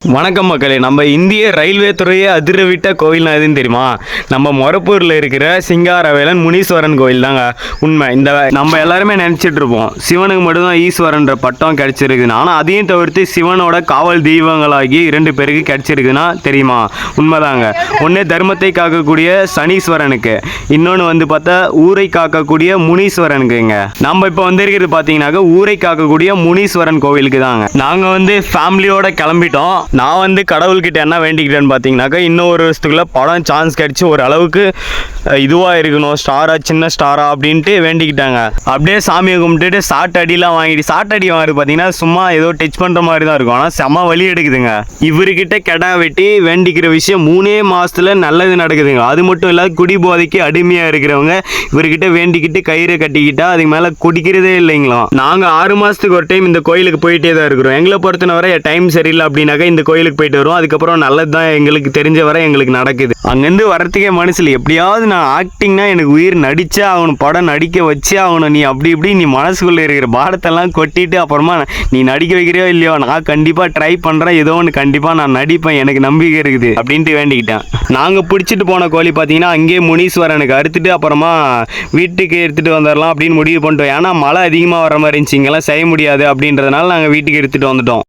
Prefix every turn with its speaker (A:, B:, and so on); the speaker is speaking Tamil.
A: வணக்கம் மக்களே. நம்ம இந்திய ரயில்வே துறையை அதிரவிட்ட கோவில்னா எதுன்னு தெரியுமா? நம்ம மொரப்பூரில் இருக்கிற சிங்காரவேலன் முனீஸ்வரன் கோயில் தாங்க உண்மை. இந்த நம்ம எல்லாருமே நினச்சிட்டு இருப்போம் சிவனுக்கு மட்டும்தான் ஈஸ்வரன்ற பட்டம் கிடைச்சிருக்குதுன்னு. ஆனால் அதையும் தவிர்த்து சிவனோட காவல் தெய்வங்களாகி 2 பேருக்கு கிடைச்சிருக்குன்னா தெரியுமா? உண்மைதாங்க. ஒன்று தர்மத்தை காக்கக்கூடிய சனீஸ்வரனுக்கு, இன்னொன்று வந்து பார்த்தா ஊரை காக்கக்கூடிய முனீஸ்வரனுக்குங்க. நம்ம இப்போ வந்திருக்கிறது பார்த்தீங்கன்னாக்க ஊரை காக்கக்கூடிய முனீஸ்வரன் கோவிலுக்கு தாங்க. நாங்கள் வந்து ஃபேமிலியோட கிளம்பிட்டோம். நான் வந்து கடவுள்கிட்ட என்ன வேண்டிக்கிட்டேன்னு பார்த்தீங்கன்னாக்கா, இன்னும் ஒரு வருஷத்துக்குள்ள படம் சான்ஸ் கிடச்சி ஒரு அளவுக்கு இதுவாக இருக்கணும், ஸ்டாரா சின்ன ஸ்டாரா அப்படின்ட்டு வேண்டிக்கிட்டாங்க. அப்படியே சாமியை கும்பிட்டுட்டு சாட்டடிலாம் வாங்கிட்டு, சாட்டடி வாங்குறது பார்த்தீங்கன்னா சும்மா ஏதோ டச் பண்ணுற மாதிரி தான் இருக்கும், ஆனால் செம்ம வலி எடுக்குதுங்க. இவர்கிட்ட கெடா வெட்டி வேண்டிக்கிற விஷயம் 3 மாதத்தில் நல்லது நடக்குதுங்க. அது மட்டும் இல்லாத குடி போதைக்கு அடிமையாக இருக்கிறவங்க இவர்கிட்ட வேண்டிக்கிட்டு கயிறை கட்டிக்கிட்டா அதுக்கு மேலே குடிக்கிறதே இல்லைங்களா. நாங்கள் 6 மாதத்துக்கு ஒரு டைம் இந்த கோயிலுக்கு போயிட்டே தான் இருக்கிறோம். எங்களை பொறுத்தவரை டைம் சரியில்லை அப்படின்னாக்கா இந்த கோயிலுக்கு போயிட்டு வரும். அதுக்கப்புறம் நல்லது தான் எங்களுக்கு தெரிஞ்ச வரை எங்களுக்கு நடக்குது. அங்கேருந்து வரத்துக்கே மனசில் எப்படியாவது நான் ஆக்டிங்னா எனக்கு உயிர் நடிச்சே ஆகணும், படம் நடிக்க வச்சே ஆகணும். நீ அப்படி இப்படி நீ மனசுக்குள்ளே இருக்கிற பாடத்தெல்லாம் கொட்டிட்டு அப்புறமா நீ நடிக்க வைக்கிறியோ இல்லையோ நான் கண்டிப்பாக ட்ரை பண்ணுறேன், ஏதோ ஒன்று கண்டிப்பாக நான் நடிப்பேன், எனக்கு நம்பிக்கை இருக்குது அப்படின்ட்டு வேண்டிக்கிட்டேன். நாங்கள் பிடிச்சிட்டு போன கோழி பார்த்தீங்கன்னா அங்கேயே முனீஸ்வரனுக்கு அறுத்துட்டு அப்புறமா வீட்டுக்கு எடுத்துகிட்டு வந்துடலாம் அப்படின்னு முடிவு பண்ணிட்டோம். ஏன்னா மழை அதிகமாக வர மாதிரி இருந்துச்சு, இங்கெல்லாம் செய்ய முடியாது அப்படின்றதுனால நாங்கள் வீட்டுக்கு எடுத்துகிட்டு வந்துட்டோம்.